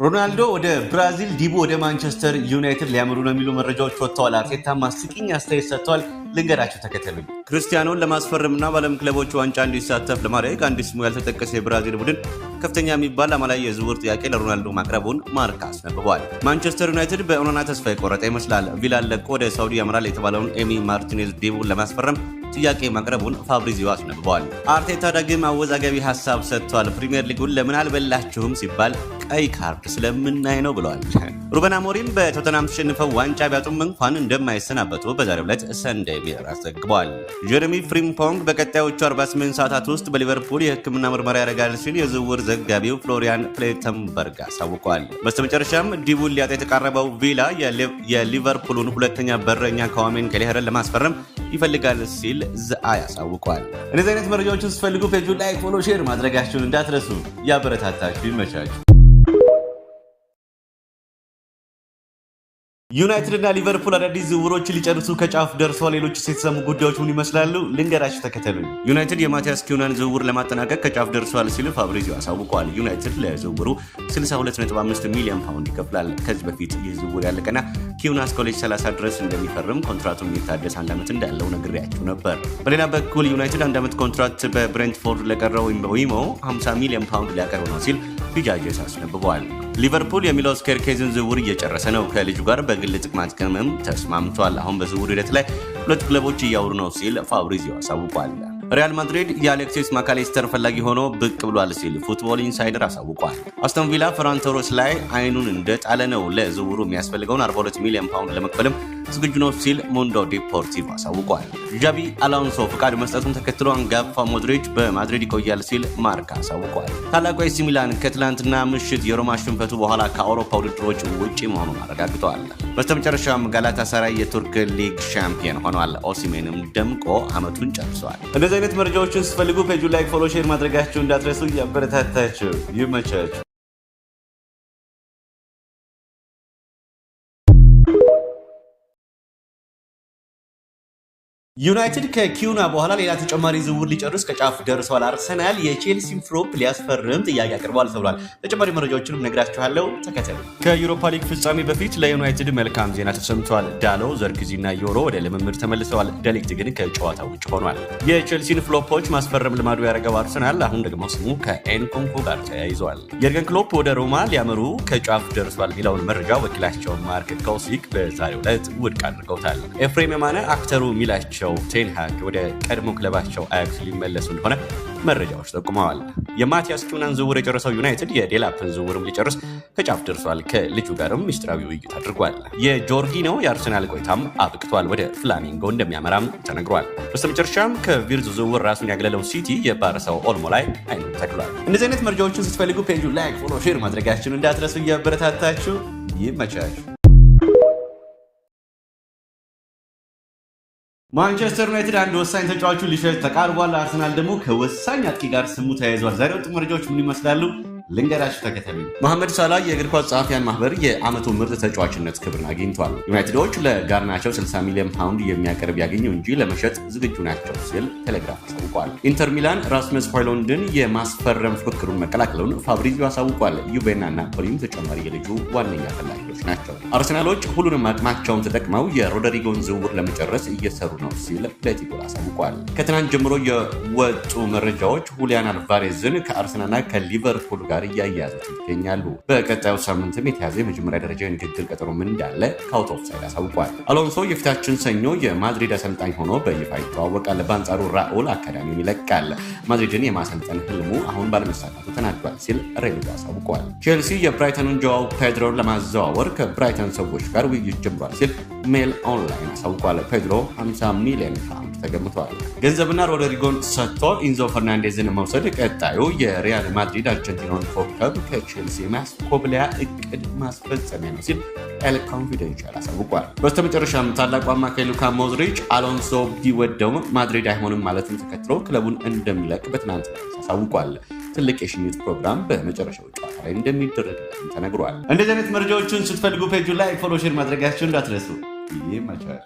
ሮናልዶ ወደ ብራዚል ዲቡ ወደ ማንቸስተር ዩናይትድ ሊያመሩ ነው የሚሉ መረጃዎች ወጥተዋል። አርቴታ ማስቂኝ አስተያየት ሰጥቷል። ልንገራችሁ ተከተሉኝ። ክርስቲያኖን ለማስፈረምና በዓለም ክለቦች ዋንጫ እንዲሳተፍ ለማድረግ አንድ ስሙ ያልተጠቀሰ የብራዚል ቡድን ከፍተኛ የሚባል አማላይ የዝውውር ጥያቄ ለሮናልዶ ማቅረቡን ማርካ አስነብቧል። ማንቸስተር ዩናይትድ በኦናና ተስፋ የቆረጠ ይመስላል። ቪላን ለቆ ወደ ሳውዲ ያመራል የተባለውን ኤሚ ማርቲኔዝ ዲቡን ለማስፈረም ጥያቄ ማቅረቡን ፋብሪዚዮ አስነብቧል። አርቴታ ዳግም አወዛጋቢ ሀሳብ ሰጥቷል። ፕሪሚየር ሊጉን ለምን አልበላችሁም ሲባል ቀይ ካርድ ስለምናይ ነው ብለዋል። ሩበን አሞሪም በቶተናም ተሸንፈው ዋንጫ ቢያጡም እንኳን እንደማይሰናበቱ በዛሬው ዕለት ሰንደይ ሚረር አስዘግቧል። ጀረሚ ፍሪምፖንግ በቀጣዮቹ 48 ሰዓታት ውስጥ በሊቨርፑል የሕክምና ምርመራ ያደርጋል ሲል የዝውውር ዘጋቢው ፍሎሪያን ፕሌተንበርግ አሳውቋል። በስተመጨረሻም ዲቡን ሊያጣ የተቃረበው ቪላ የሊቨርፑሉን ሁለተኛ በረኛ ካዋሜን ከሊሄረን ለማስፈረም ይፈልጋል ሲል ዘአይ አሳውቋል። እነዚህ አይነት መረጃዎችን ስትፈልጉ ፔጁን ላይክ፣ ፎሎ፣ ሼር ማድረጋችሁን እንዳትረሱ። ያበረታታችሁ ይመቻችሁ። ዩናይትድ እና ሊቨርፑል አዳዲስ ዝውውሮችን ሊጨርሱ ከጫፍ ደርሰዋል። ሌሎች የተሰሙ ጉዳዮች ምን ይመስላሉ? ልንገራችሁ ተከተሉኝ። ዩናይትድ የማቲያስ ኩናን ዝውውር ለማጠናቀቅ ከጫፍ ደርሰዋል ሲል ፋብሪዚዮ አሳውቋል። ዩናይትድ ለዝውውሩ 62.5 ሚሊዮን ፓውንድ ይከፍላል። ከዚህ በፊት ይህ ዝውውር ያለቀና ኪዩና እስከ 2030 ድረስ እንደሚፈርም ኮንትራቱን የሚታደስ 1 ዓመት እንዳለው ነግሬያችሁ ነበር። በሌላ በኩል ዩናይትድ 1 ዓመት ኮንትራት በብሬንትፎርድ ለቀረው ዊሞ 50 ሚሊዮን ፓውንድ ሊያቀርብ ነው ሲል ፊጃጄስ አስነብበዋል። ሊቨርፑል የሚሎስ ኬርኬዝን ዝውውር እየጨረሰ ነው። ከልጁ ጋር በግል ጥቅማ ጥቅምም ተስማምቷል። አሁን በዝውውር ሂደት ላይ ሁለት ክለቦች እያወሩ ነው ሲል ፋብሪዚዮ አሳውቋል። ሪያል ማድሪድ የአሌክሲስ ማካሊስተር ፈላጊ ሆኖ ብቅ ብሏል ሲል ፉትቦል ኢንሳይደር አሳውቋል። አስቶን ቪላ ፈራን ቶሬስ ላይ አይኑን እንደጣለ ነው። ለዝውውሩ የሚያስፈልገውን 42 ሚሊዮን ፓውንድ ለመክፈልም ዝግጁ ነው ሲል ሙንዶ ዲፖርቲቮ አሳውቋል። ዣቢ አሎንሶ ፍቃድ መስጠቱን ተከትሎ አንጋፋ ሞድሪች በማድሪድ ይቆያል ሲል ማርካ አሳውቋል። ታላቁ ኤሲ ሚላን ከትላንትና ምሽት የሮማ ሽንፈቱ በኋላ ከአውሮፓ ውድድሮች ውጪ መሆኑን አረጋግጠዋል። በስተመጨረሻም ጋላታሳራይ የቱርክ ሊግ ሻምፒዮን ሆኗል። ኦሲሜንም ደምቆ ዓመቱን ጨርሷል። እንደዚህ አይነት መረጃዎችን ስትፈልጉ ፔጁ ላይክ፣ ፎሎ፣ ሼር ማድረጋችሁ እንዳትረሱ። እያበረታታችሁ ይመቻችሁ። ዩናይትድ ከኪዩና በኋላ ሌላ ተጨማሪ ዝውውር ሊጨርስ ከጫፍ ደርሷል። አርሰናል የቼልሲን ፍሎፕ ሊያስፈርም ጥያቄ አቅርቧል ተብሏል። ተጨማሪ መረጃዎችንም ነግራችኋለሁ፣ ተከተሉ። ከዩሮፓ ሊግ ፍጻሜ በፊት ለዩናይትድ መልካም ዜና ተሰምቷል። ዳሎ፣ ዘርክዚና ዮሮ ወደ ልምምድ ተመልሰዋል። ደሊክት ግን ከጨዋታ ውጭ ሆኗል። የቼልሲን ፍሎፖች ማስፈረም ልማዱ ያደረገው አርሰናል አሁን ደግሞ ስሙ ከኤንኮንኮ ጋር ተያይዟል። የርገን ክሎፕ ወደ ሮማ ሊያመሩ ከጫፍ ደርሷል የሚለውን መረጃ ወኪላቸው ማርክ ኮሲክ በዛሬው ዕለት ውድቅ አድርገውታል። ኤፍሬም የማነ አክተሩ ሚላቸው ቴንሃግ ወደ ቀድሞ ክለባቸው አያክስ ሊመለሱ እንደሆነ መረጃዎች ጠቁመዋል። የማቲያስ ኩናን ዝውውር የጨረሰው ዩናይትድ የዴላፕን ዝውውርም ሊጨርስ ከጫፍ ደርሷል። ከልጁ ጋርም ሚስጥራዊ ውይይት አድርጓል። የጆርጊኖ የአርሰናል ቆይታም አብቅቷል። ወደ ፍላሚንጎ እንደሚያመራም ተነግሯል። በስተመጨረሻም ከቪርዝ ዝውውር ራሱን ያገለለው ሲቲ የባርሳው ኦልሞ ላይ አይኑ ተክሏል። እንደዚህ አይነት መረጃዎችን ስትፈልጉ ፔጁ ላይክ፣ ፎሎ፣ ሼር ማድረጋችሁን እንዳትረሱ። እያበረታታችሁ ይመቻችሁ። ማንቸስተር ዩናይትድ አንድ ወሳኝ ተጫዋቹን ሊሸጥ ተቃርቧል። አርሰናል ደግሞ ከወሳኝ አጥቂ ጋር ስሙ ተያይዟል። ዛሬ ወጥ መረጃዎች ምን ይመስላሉ? ልንገራችሁ ተከተሉ። መሐመድ ሳላ የእግር ኳስ ጸሐፊያን ማህበር የዓመቱ ምርጥ ተጫዋችነት ክብርን አግኝቷል። ዩናይትዶች ለጋርናቾ 60 ሚሊዮን ፓውንድ የሚያቀርብ ያገኙ እንጂ ለመሸጥ ዝግጁ ናቸው ሲል ቴሌግራፍ አሳውቋል። ኢንተር ሚላን ራስመስ ሆይሉንድን የማስፈረም ፉክክሩን መቀላቀሉን ፋብሪዚዮ አሳውቋል። ዩቬና ናፖሊም ተጨማሪ የልጁ ዋነኛ ፈላጊዎች ናቸው። አርሰናሎች ሁሉንም አቅማቸውን ተጠቅመው የሮድሪጎን ዝውውር ለመጨረስ እየሰሩ ነው ሲል ፕሌቲጎል አሳውቋል። ከትናንት ጀምሮ የወጡ መረጃዎች ሁሊያን አልቫሬዝን ከአርሰናልና ከሊቨርፑል ጋር እያያዙት ይገኛሉ። በቀጣዩ ሳምንትም የተያዘ የመጀመሪያ ደረጃ የንግግር ቀጠሮ ምን እንዳለ ከአውት ኦፍ ሳይድ አሳውቋል። አሎንሶ የፊታችን ሰኞ የማድሪድ አሰልጣኝ ሆኖ በይፋ ይተዋወቃል። በአንጻሩ ራኡል አካዳሚውን ይለቃል። ማድሪድን የማሰልጠን ህልሙ አሁን ባለመሳካቱ ተናግሯል ሲል ሬልዶ አሳውቋል። ቼልሲ የብራይተኑን ጆዋው ፔድሮን ለማዘዋወር ከብራይተን ሰዎች ጋር ውይይት ጀምሯል ሲል ሜል ኦንላይን አሳውቋል። ፔድሮ 50 ሚሊዮን ፓውንድ ተገምቷል። ገንዘብና ሮድሪጎን ሰጥቶ ኢንዞ ፈርናንዴዝን መውሰድ ቀጣዩ የሪያል ማድሪድ አርጀንቲናውን ኮከብ ከቼልሲ ማስኮብለያ እቅድ ማስፈጸሚያ ነው ሲል ኤል ኮንፊደንሻል አሳውቋል። በስተመጨረሻም ታላቁ አማካይ ሉካ ሞድሪች አሎንሶ ቢወደውም ማድሪድ አይሆንም ማለቱን ተከትሎ ክለቡን እንደሚለቅ በትናንት አሳውቋል። ትልቅ የሽኝት ፕሮግራም በመጨረሻው ጨዋታ ላይ እንደሚደረግለት ተነግሯል። እንደዚህ አይነት መረጃዎችን ስትፈልጉ ፔጁ ላይ ፎሎ፣ ሼር ማድረጋችሁን እንዳትረሱ። ይመቻል።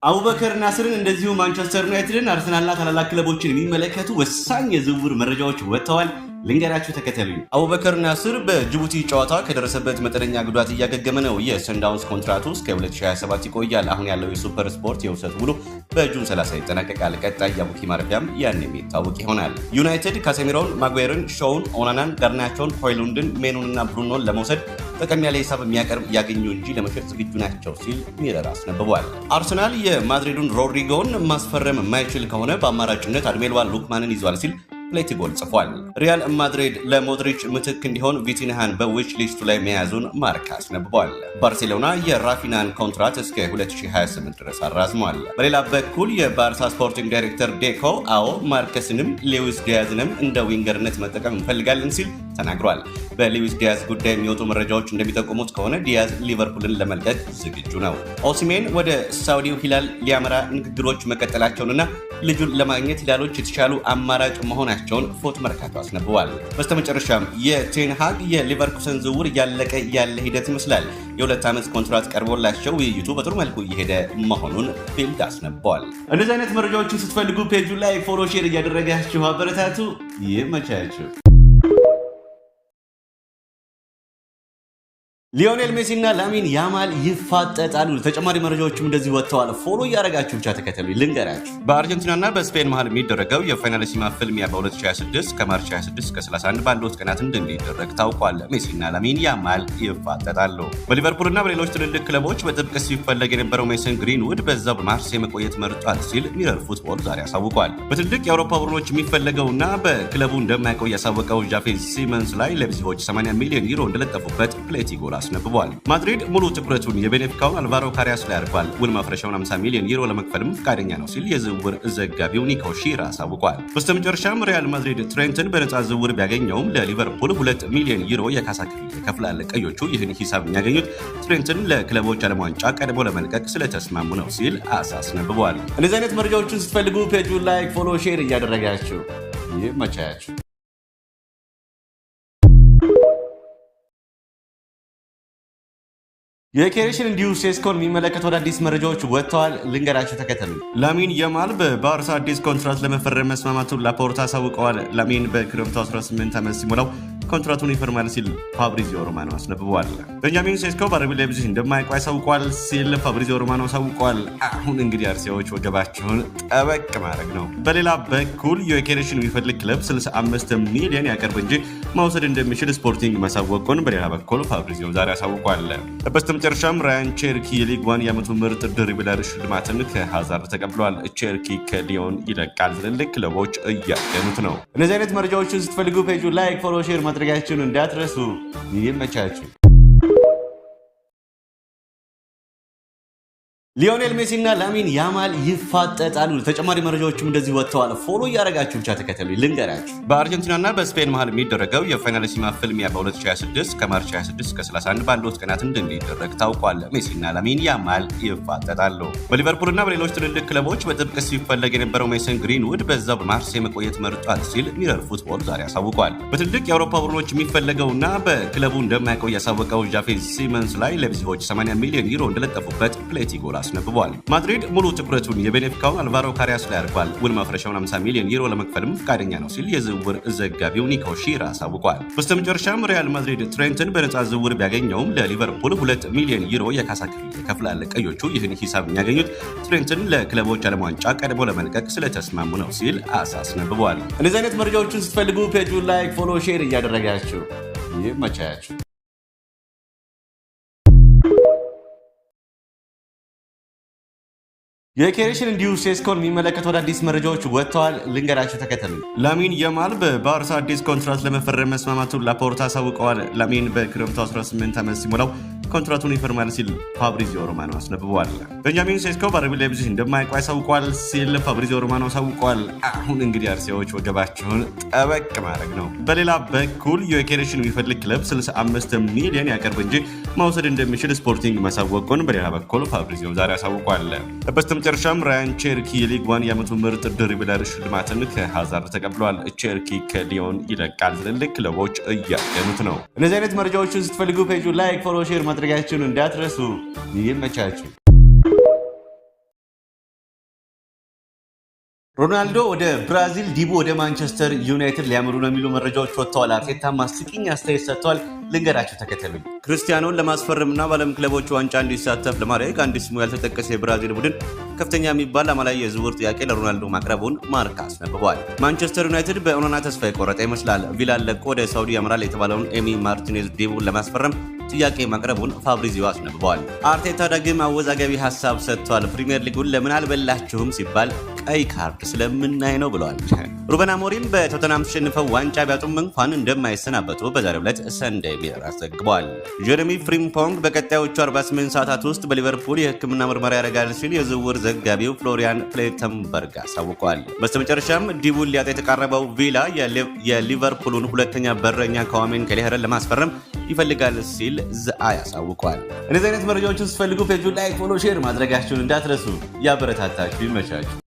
አቡበከር ናስርን እንደዚሁ ማንቸስተር ዩናይትድን፣ አርሰናልና ታላላቅ ክለቦችን የሚመለከቱ ወሳኝ የዝውውር መረጃዎች ወጥተዋል። ልንገራችሁ ተከተሉኝ። አቡበከር ናስር በጅቡቲ ጨዋታ ከደረሰበት መጠነኛ ጉዳት እያገገመ ነው። የሰንዳውንስ ኮንትራቱ እስከ 2027 ይቆያል። አሁን ያለው የሱፐር ስፖርት የውሰት ውሉ በጁን 30 ይጠናቀቃል። ቀጣይ የአቡኪ ማረፊያም ያን የሚታወቅ ይሆናል። ዩናይትድ ካሴሚሮን፣ ማጓየርን፣ ሾውን፣ ኦናናን፣ ጋርናቾን፣ ሆይሉንድን፣ ሜኑንና ብሩኖን ለመውሰድ ጠቀም ያለ ሂሳብ የሚያቀርብ ያገኙ እንጂ ለመሸጥ ዝግጁ ናቸው ሲል ሚረር አስነብቧል። አርሰናል የማድሪዱን ሮድሪጎን ማስፈረም የማይችል ከሆነ በአማራጭነት አድሜልዋን ሉክማንን ይዟል ሲል ፕሌቲ ጎል ጽፏል። ሪያል ማድሪድ ለሞድሪች ምትክ እንዲሆን ቪቲንሃን በዊች ሊስቱ ላይ መያዙን ማርካ አስነብቧል። ባርሴሎና የራፊናን ኮንትራት እስከ 2028 ድረስ አራዝሟል። በሌላ በኩል የባርሳ ስፖርቲንግ ዳይሬክተር ዴኮ አዎ ማርከስንም ሉዊስ ዲያዝንም እንደ ዊንገርነት መጠቀም እንፈልጋለን ሲል ተናግሯል። በሉዊስ ዲያዝ ጉዳይ የሚወጡ መረጃዎች እንደሚጠቁሙት ከሆነ ዲያዝ ሊቨርፑልን ለመልቀቅ ዝግጁ ነው። ኦሲሜን ወደ ሳውዲው ሂላል ሊያመራ ንግግሮች መቀጠላቸውንና ልጁን ለማግኘት ሂላሎች የተሻሉ አማራጭ መሆናቸውን ፎት መርካቶ አስነብቧል። በስተመጨረሻም የቴንሃግ የሊቨርኩሰን ዝውውር እያለቀ ያለ ሂደት ይመስላል። የ2 ዓመት ኮንትራት ቀርቦላቸው ውይይቱ በጥሩ መልኩ እየሄደ መሆኑን ቢልድ አስነብቧል። እንደዚህ አይነት መረጃዎችን ስትፈልጉ ፔጁ ላይ ፎሎ፣ ሼር እያደረጋችሁ አበረታቱ። ይመቻችሁ። ሊዮኔል ሜሲ እና ላሚን ያማል ይፋጠጣሉ። ተጨማሪ መረጃዎችም እንደዚህ ወጥተዋል። ፎሎ እያደረጋችሁ ብቻ ተከተሉ። ልንገራችሁ፣ በአርጀንቲናና በስፔን መሃል የሚደረገው የፋይናሊሲማ ፍልሚያ በ2026 ከማርች 26 እስከ 31 ባሉት ቀናት እንደሚደረግ ታውቋል። ሜሲ እና ላሚን ያማል ይፋጠጣሉ። በሊቨርፑልና በሌሎች ትልልቅ ክለቦች በጥብቅ ሲፈለግ የነበረው ሜሰን ግሪንውድ በዛው በማርሴይ መቆየት መርጧል ሲል ሚረር ፉትቦል ዛሬ አሳውቋል። በትልልቅ የአውሮፓ ቡድኖች የሚፈለገውና በክለቡ እንደማይቆይ ያሳወቀው ጃፌዝ ሲመንስ ላይ ሌፕዚጎች 80 ሚሊዮን ዩሮ እንደለጠፉበት ፕሌቲ ጎል አስነብቧል። ማድሪድ ሙሉ ትኩረቱን የቤኔፊካውን አልቫሮ ካሪያስ ላይ አድርጓል። ውል ማፍረሻውን 50 ሚሊዮን ዩሮ ለመክፈልም ፈቃደኛ ነው ሲል የዝውውር ዘጋቢው ኒኮ ሺራ አሳውቋል። በስተመጨረሻም ሪያል ማድሪድ ትሬንትን በነፃ ዝውውር ቢያገኘውም ለሊቨርፑል 2 ሚሊዮን ዩሮ የካሳ ክፍያ ይከፍላል። ቀዮቹ ይህን ሂሳብ የሚያገኙት ትሬንትን ለክለቦች ዓለም ዋንጫ ቀድሞ ለመልቀቅ ስለተስማሙ ነው ሲል አስነብቧል። እንደዚህ አይነት መረጃዎችን ስትፈልጉ ፔጁን ላይክ፣ ፎሎ፣ ሼር እያደረጋችሁ ይመቻችሁ። የኬሬሽን እንዲሁ ሴስኮን የሚመለከቱ አዳዲስ መረጃዎች ወጥተዋል። ልንገራችሁ ተከተሉ። ላሚን ያማል በባርሳ አዲስ ኮንትራት ለመፈረም መስማማቱን ላፖርታ አሳውቀዋል። ላሚን በክረምቱ 18 ዓመት ሲሞላው ኮንትራቱን ይፈርማል ሲል ፋብሪዚዮ ሮማኖ አስነብቧል። ቤንጃሚን ሴስኮ በአርቢ ላይፕዚግ እንደማይቆይ አሳውቋል ሲል ፋብሪዚዮ ሮማኖ አሳውቋል። አሁን እንግዲህ አርሴዎች ወገባቸውን ጠበቅ ማድረግ ነው። በሌላ በኩል የኬሬሽን የሚፈልግ ክለብ 65 ሚሊዮን ያቀርብ እንጂ መውሰድ እንደሚችል ስፖርቲንግ ማሳወቁን በሌላ በኩል ፋብሪዚዮ ዛሬ አሳውቋል። በስተመጨረሻም ራያን ቼርኪ የሊግ ዋን የዓመቱ ምርጥ ድሪብለር ሽልማትን ከሃዛርድ ተቀብሏል። ቼርኪ ከሊዮን ይለቃል። ትልልቅ ክለቦች እያገኑት ነው። እነዚህ አይነት መረጃዎችን ስትፈልጉ ፔጁ ላይክ፣ ፎሎ፣ ሼር ማድረጋችሁን እንዳትረሱ። ይመቻችሁ። ሊዮኔል ሜሲ እና ላሚን ያማል ይፋጠጣሉ። ተጨማሪ መረጃዎችም እንደዚህ ወጥተዋል። ፎሎ እያደረጋችሁ ብቻ ተከተሉ። ልንገራችሁ፣ በአርጀንቲናና በስፔን መሃል የሚደረገው የፋይናሊሲማ ፍልሚያ በ2026 ከማርች 26 እስከ 31 ባሉት ቀናት እንደሚደረግ ታውቋል። ሜሲ እና ላሚን ያማል ይፋጠጣሉ። በሊቨርፑልና በሌሎች ትልልቅ ክለቦች በጥብቅ ሲፈለግ የነበረው ሜሰን ግሪንውድ በዛው በማርሴይ መቆየት መርጧል ሲል ሚረር ፉትቦል ዛሬ አሳውቋል። በትልልቅ የአውሮፓ ቡድኖች የሚፈለገውና በክለቡ እንደማይቆይ ያሳወቀው ጃፌዝ ሲመንስ ላይ ሌፕዚጎች 80 ሚሊዮን ዩሮ እንደለጠፉበት ፕሌቲ ጎል አስነብቧል። ማድሪድ ሙሉ ትኩረቱን የቤኔፊካውን አልቫሮ ካሪያስ ላይ አድርጓል። ውል ማፍረሻውን 50 ሚሊዮን ዩሮ ለመክፈልም ፈቃደኛ ነው ሲል የዝውውር ዘጋቢው ኒኮ ሺራ አሳውቋል። በስተመጨረሻም ሪያል ማድሪድ ትሬንትን በነፃ ዝውውር ቢያገኘውም ለሊቨርፑል 2 ሚሊዮን ዩሮ የካሳ ክፍያ ይከፍላል። ቀዮቹ ይህን ሂሳብ የሚያገኙት ትሬንትን ለክለቦች ዓለም ዋንጫ ቀድሞ ለመልቀቅ ስለተስማሙ ነው ሲል አስነብቧል። እነዚህ አይነት መረጃዎችን ስትፈልጉ ፔጁ ላይክ፣ ፎሎ፣ ሼር እያደረጋችሁ ይመቻችሁ። የኬሬሽን እንዲሁ ሴስኮን የሚመለከቱ አዳዲስ መረጃዎች ወጥተዋል። ልንገራችሁ ተከተሉ። ላሚን ያማል በባርሳ አዲስ ኮንትራት ለመፈረም መስማማቱን ላፖርታ አሳውቀዋል። ላሚን በክረምቱ 18 ዓመት ሲሞላው ኮንትራቱን ይፈርማል ሲል ፋብሪዚዮ ሮማኖ አስነብቧል። ቤንጃሚን ሴስኮ በአርቢ ላይፕዚግ እንደማይቆይ አሳውቋል ሲል ፋብሪዚዮ ሮማኖ አሳውቋል። አሁን እንግዲህ አርሴዎች ወገባቸውን ጠበቅ ማድረግ ነው። በሌላ በኩል የኬሬሽን የሚፈልግ ክለብ 65 ሚሊዮን ያቀርብ እንጂ መውሰድ እንደሚችል ስፖርቲንግ ማሳወቁን በሌላ በኩል ፋብሪዚዮ ዛሬ አሳውቋል። በስተመጨረሻም ራያን ቼርኪ የሊግ ዋን የዓመቱ ምርጥ ድሪብለር ሽልማትን ከሃዛርድ ተቀብሏል። ቼርኪ ከሊዮን ይለቃል። ትልልቅ ክለቦች እያገኑት ነው። እነዚህ አይነት መረጃዎችን ስትፈልጉ ፔጁ ላይክ፣ ፎሎ፣ ሼር ማድረጋችሁን እንዳትረሱ። ይመቻችሁ። ሮናልዶ ወደ ብራዚል፣ ዲቡ ወደ ማንቸስተር ዩናይትድ ሊያመሩ ነው የሚሉ መረጃዎች ወጥተዋል። አርቴታ ማስቂኝ አስተያየት ሰጥቷል። ልንገራችሁ ተከተሉኝ። ክርስቲያኖን ለማስፈረምና በዓለም ክለቦች ዋንጫ እንዲሳተፍ ለማድረግ አንድ ስሙ ያልተጠቀሰ የብራዚል ቡድን ከፍተኛ የሚባል አማላይ የዝውውር ጥያቄ ለሮናልዶ ማቅረቡን ማርካ አስነብቧል። ማንቸስተር ዩናይትድ በኦናና ተስፋ የቆረጠ ይመስላል። ቪላን ለቆ ወደ ሳውዲ ያመራል የተባለውን ኤሚ ማርቲኔዝ ዲቡን ለማስፈረም ጥያቄ ማቅረቡን ፋብሪዚዮ አስነብቧል። አርቴታ ዳግም አወዛጋቢ ሀሳብ ሰጥቷል። ፕሪሚየር ሊጉን ለምን አልበላችሁም ሲባል ቀይ ካርድ ስለምናይ ነው ብለዋል። ሩበን አሞሪም በቶተናም ተሸንፈው ዋንጫ ቢያጡም እንኳን እንደማይሰናበቱ በዛሬው ዕለት ሰንደይ ሚረር አስዘግቧል። ጀረሚ ፍሪምፖንግ በቀጣዮቹ 48 ሰዓታት ውስጥ በሊቨርፑል የሕክምና ምርመራ ያደርጋል ሲል የዝውውር ዘጋቢው ፍሎሪያን ፕሌተንበርግ አሳውቋል። በስተመጨረሻም ዲቡን ሊያጣ የተቃረበው ቪላ የሊቨርፑሉን ሁለተኛ በረኛ ከዋሜን ከሊሄረን ለማስፈረም ይፈልጋል ሲል ዘአይ አሳውቋል። እነዚህ አይነት መረጃዎችን ስትፈልጉ ፔጁ ላይክ፣ ፎሎ፣ ሼር ማድረጋችሁን እንዳትረሱ። ያበረታታችሁ ይመቻችሁ።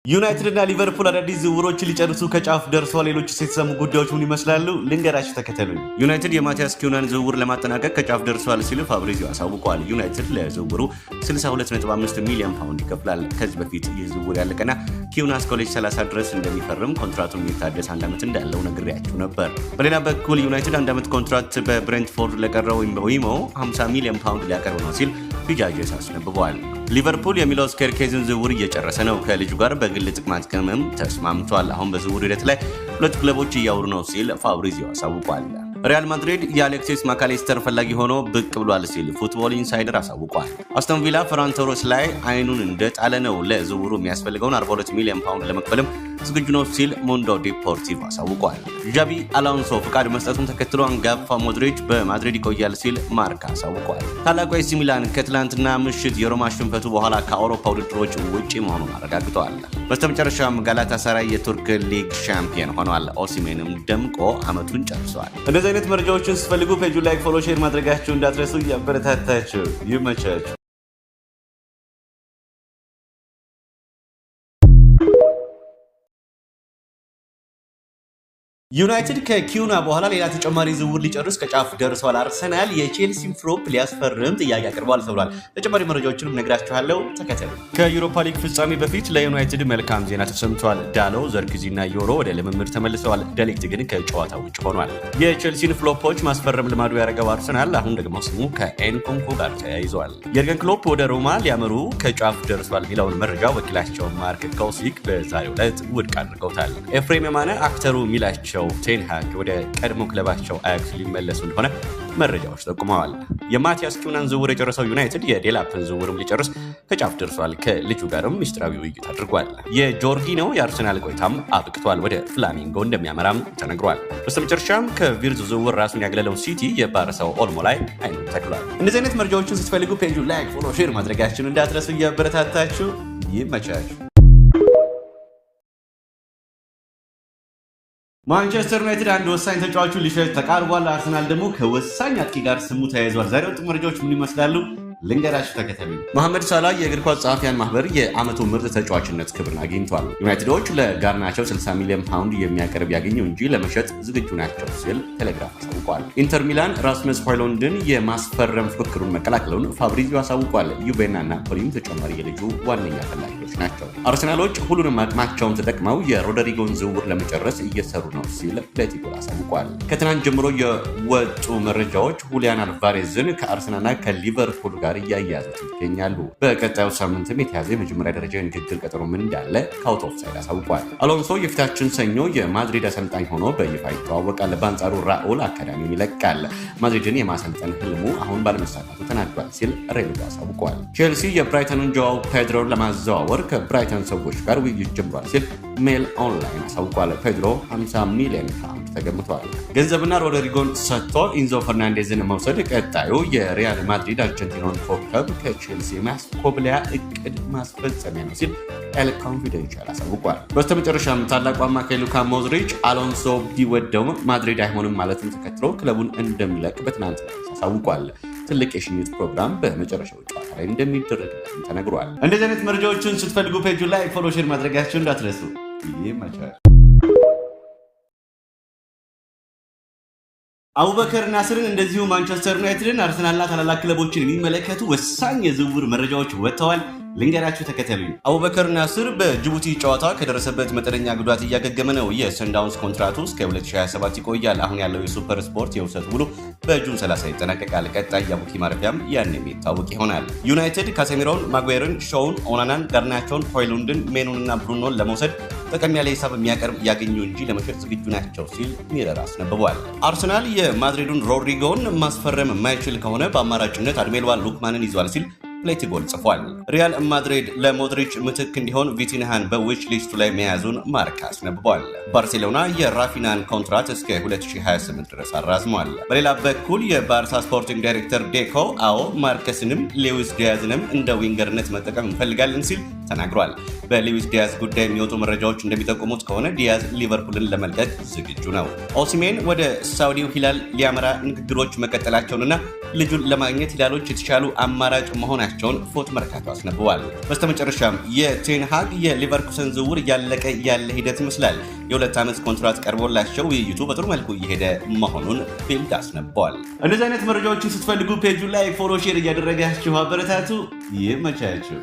ዩናይትድ እና ሊቨርፑል አዳዲስ ዝውውሮችን ሊጨርሱ ከጫፍ ደርሰዋል። ሌሎች የተሰሙ ጉዳዮች ምን ይመስላሉ? ልንገራችሁ ተከተሉኝ። ዩናይትድ የማቲያስ ኩናን ዝውውር ለማጠናቀቅ ከጫፍ ደርሰዋል ሲሉ ፋብሪዚዮ አሳውቀዋል። ዩናይትድ ለዝውውሩ 62.5 ሚሊዮን ፓውንድ ይከፍላል። ከዚህ በፊት ይህ ዝውውር ያለቀና ኪዩና እስከ 2030 ድረስ እንደሚፈርም ኮንትራቱን የሚታደስ 1 ዓመት እንዳለው ነግሬያችሁ ነበር። በሌላ በኩል ዩናይትድ 1 ዓመት ኮንትራት በብሬንትፎርድ ለቀረው ዊሞ 50 ሚሊዮን ፓውንድ ሊያቀርብ ነው ሲል ፊጃጄስ አስነብቧል። ሊቨርፑል የሚሎስ ኬርኬዝን ዝውውር እየጨረሰ ነው። ከልጁ ጋር በግል ጥቅማ ጥቅምም ተስማምቷል። አሁን በዝውውር ሂደት ላይ ሁለት ክለቦች እያወሩ ነው ሲል ፋብሪዚዮ አሳውቋል። ሪያል ማድሪድ የአሌክሲስ ማካሊስተር ፈላጊ ሆኖ ብቅ ብሏል ሲል ፉትቦል ኢንሳይደር አሳውቋል። አስቶን ቪላ ፈራን ቶሬስ ላይ አይኑን እንደጣለ ነው። ለዝውውሩ የሚያስፈልገውን 42 ሚሊዮን ፓውንድ ለመክፈልም ዝግጁ ነው ሲል ሞንዶ ዲፖርቲቭ አሳውቋል። ዣቢ አሎንሶ ፍቃድ መስጠቱን ተከትሎ አንጋፋ ሞድሪች በማድሪድ ይቆያል ሲል ማርካ አሳውቋል። ታላቁ ኤሲ ሚላን ከትላንትና ምሽት የሮማ ሽንፈቱ በኋላ ከአውሮፓ ውድድሮች ውጪ መሆኑን አረጋግጧል። በስተመጨረሻም ጋላታሳራይ የቱርክ ሊግ ሻምፒዮን ሆኗል። ኦሲሜንም ደምቆ ዓመቱን ጨርሷል። እንደዚህ አይነት መረጃዎችን ስትፈልጉ ፔጁ ላይክ፣ ፎሎ፣ ሼር ማድረጋችሁ እንዳትረሱ። እያበረታታችሁ ይመቻችሁ። ዩናይትድ ከኪዩና በኋላ ሌላ ተጨማሪ ዝውውር ሊጨርስ ከጫፍ ደርሷል። አርሰናል የቼልሲን ፍሎፕ ሊያስፈርም ጥያቄ አቅርቧል ተብሏል። ተጨማሪ መረጃዎችንም ነግራችኋለሁ፣ ተከተሉ። ከዩሮፓ ሊግ ፍጻሜ በፊት ለዩናይትድ መልካም ዜና ተሰምቷል። ዳሎ፣ ዘርክዚና ዮሮ ወደ ልምምድ ተመልሰዋል። ደሊክት ግን ከጨዋታ ውጭ ሆኗል። የቼልሲን ፍሎፖች ማስፈረም ልማዱ ያደረገው አርሰናል አሁን ደግሞ ስሙ ከኤንኮንኮ ጋር ተያይዟል። የርገን ክሎፕ ወደ ሮማ ሊያመሩ ከጫፍ ደርሷል የሚለውን መረጃ ወኪላቸው ማርክ ኮሲክ በዛሬው ዕለት ውድቅ አድርገውታል። ኤፍሬም የማነ አክተሩ ሚላቸው ቴንሃግ ወደ ቀድሞ ክለባቸው አያክስ ሊመለሱ እንደሆነ መረጃዎች ጠቁመዋል። የማቲያስ ኩናን ዝውውር የጨረሰው ዩናይትድ የዴላፕን ዝውውርም ሊጨርስ ከጫፍ ደርሷል። ከልጁ ጋርም ሚስጥራዊ ውይይት አድርጓል። የጆርጊኖ የአርሰናል ቆይታም አብቅቷል። ወደ ፍላሚንጎ እንደሚያመራም ተነግሯል። በስተመጨረሻም ከቪርዝ ዝውውር ራሱን ያገለለው ሲቲ የባረሰው ኦልሞ ላይ አይኑን ተክሏል። እንደዚህ አይነት መረጃዎችን ስትፈልጉ ፔጁ ላይክ፣ ፎሎ፣ ሼር ማድረጋችሁን እንዳትረሱ። እያበረታታችሁ ይመቻችሁ። ማንቸስተር ዩናይትድ አንድ ወሳኝ ተጫዋቹን ሊሸጥ ተቃርቧል። አርሰናል ደግሞ ከወሳኝ አጥቂ ጋር ስሙ ተያይዟል። ዛሬ ወጥ መረጃዎች ምን ይመስላሉ? ልንገራችሁ ተከተሉ። መሐመድ ሳላህ የእግር ኳስ ጸሐፊያን ማህበር የዓመቱ ምርጥ ተጫዋችነት ክብርን አግኝቷል። ዩናይትዶች ለጋርናቾ 60 ሚሊዮን ፓውንድ የሚያቀርብ ያገኘው እንጂ ለመሸጥ ዝግጁ ናቸው ሲል ቴሌግራፍ አሳውቋል። ኢንተር ሚላን ራስመስ ሆይሉንድን የማስፈረም ፉክክሩን መቀላቀሉን ፋብሪዚዮ አሳውቋል። ዩቬና ናፖሊም ተጨማሪ የልጁ ዋነኛ ፈላጊዎች ናቸው። አርሰናሎች ሁሉንም አቅማቸውን ተጠቅመው የሮድሪጎን ዝውውር ለመጨረስ እየሰሩ ነው ሲል ሌቲጎል አሳውቋል። ከትናንት ጀምሮ የወጡ መረጃዎች ሁሊያን አልቫሬዝን ከአርሰናልና ከሊቨርፑል ጋር እያያዙት ይገኛሉ። በቀጣዩ ሳምንትም የተያዘ የመጀመሪያ ደረጃ የንግግር ቀጠሮ ምን እንዳለ ከአውት ኦፍ ሳይድ አሳውቋል። አሎንሶ የፊታችን ሰኞ የማድሪድ አሰልጣኝ ሆኖ በይፋ ይተዋወቃል። በአንጻሩ ራኡል አካዳሚውን ይለቃል። ማድሪድን የማሰልጠን ህልሙ አሁን ባለመሳካቱ ተናዷል ሲል ሬሎ አሳውቋል። ቼልሲ የብራይተኑን ጆዋው ፔድሮን ለማዘዋወር ከብራይተን ሰዎች ጋር ውይይት ጀምሯል ሲል ሜል ኦንላይን አሳውቋል። ፔድሮ 50 ሚሊዮን ፓውንድ ተገምቷል። ገንዘብና ሮድሪጎን ሰጥቶ ኢንዞ ፈርናንዴዝን መውሰድ ቀጣዩ የሪያል ማድሪድ አርጀንቲናን ኮከብ ከቼልሲ ማስኮብሊያ እቅድ ማስፈጸሚያ ነው ሲል ኤል ኮንፊደንሻል አሳውቋል። በስተመጨረሻም ታላቁ አማካይ ሉካ ሞድሪች አሎንሶ ቢወደውም ማድሪድ አይሆንም ማለቱን ተከትሎ ክለቡን እንደሚለቅ በትናንት አሳውቋል። ትልቅ የሽኝት ፕሮግራም በመጨረሻው ጨዋታ ላይ እንደሚደረግለት ተነግሯል። እንደዚህ አይነት መረጃዎችን ስትፈልጉ ፔጁ ላይ ፎሎ፣ ሼር ማድረጋችሁን እንዳትረሱ። ይመቻል። አቡበከር ናስርን እንደዚሁ ማንቸስተር ዩናይትድን አርሰናልና ታላላቅ ክለቦችን የሚመለከቱ ወሳኝ የዝውውር መረጃዎች ወጥተዋል። ልንገራችሁ ተከተሉኝ። አቡበከር ናስር በጅቡቲ ጨዋታ ከደረሰበት መጠነኛ ጉዳት እያገገመ ነው። የሰንዳውንስ ኮንትራቱ እስከ 2027 ይቆያል። አሁን ያለው የሱፐር ስፖርት የውሰት ውሉ በጁን 30 ይጠናቀቃል። ቀጣይ የአቡኪ ማረፊያም ያን የሚታወቅ ይሆናል። ዩናይትድ ካሴሚሮን፣ ማጓየርን፣ ሾውን፣ ኦናናን፣ ጋርናቾን፣ ሆይሉንድን፣ ሜኑንና ብሩኖን ለመውሰድ ጠቀም ያለ ሂሳብ የሚያቀርብ ያገኙ እንጂ ለመሸጥ ዝግጁ ናቸው ሲል ሚረር አስነብቧል። አርሰናል የማድሪዱን ሮድሪጎን ማስፈረም የማይችል ከሆነ በአማራጭነት አድሜልዋን ሉክማንን ይዟል ሲል ፕሌቲ ጎል ጽፏል። ሪያል ማድሪድ ለሞድሪች ምትክ እንዲሆን ቪቲንሃን በዊች ሊስቱ ላይ መያዙን ማርካ አስነብቧል። ባርሴሎና የራፊናን ኮንትራት እስከ 2028 ድረስ አራዝሟል። በሌላ በኩል የባርሳ ስፖርቲንግ ዳይሬክተር ዴኮ ማርከስንም ሌዊስ ዲያዝንም እንደ ዊንገርነት መጠቀም እንፈልጋለን ሲል ተናግሯል። በሌዊስ ዲያዝ ጉዳይ የሚወጡ መረጃዎች እንደሚጠቁሙት ከሆነ ዲያዝ ሊቨርፑልን ለመልቀቅ ዝግጁ ነው። ኦሲሜን ወደ ሳውዲው ሂላል ሊያመራ ንግግሮች መቀጠላቸውንና ልጁን ለማግኘት ሂላሎች የተሻሉ አማራጭ መሆናቸውን ፎት መርካቶ አስነብቧል። በስተመጨረሻም የቴንሃግ የሊቨርኩሰን ዝውውር እያለቀ ያለ ሂደት ይመስላል። የ2 ዓመት ኮንትራት ቀርቦላቸው ውይይቱ በጥሩ መልኩ እየሄደ መሆኑን ፊልድ አስነብቧል። እንደዚህ አይነት መረጃዎችን ስትፈልጉ ፔጁ ላይ ፎሎ፣ ሼር እያደረጋችሁ አበረታቱ። ይመቻችሁ።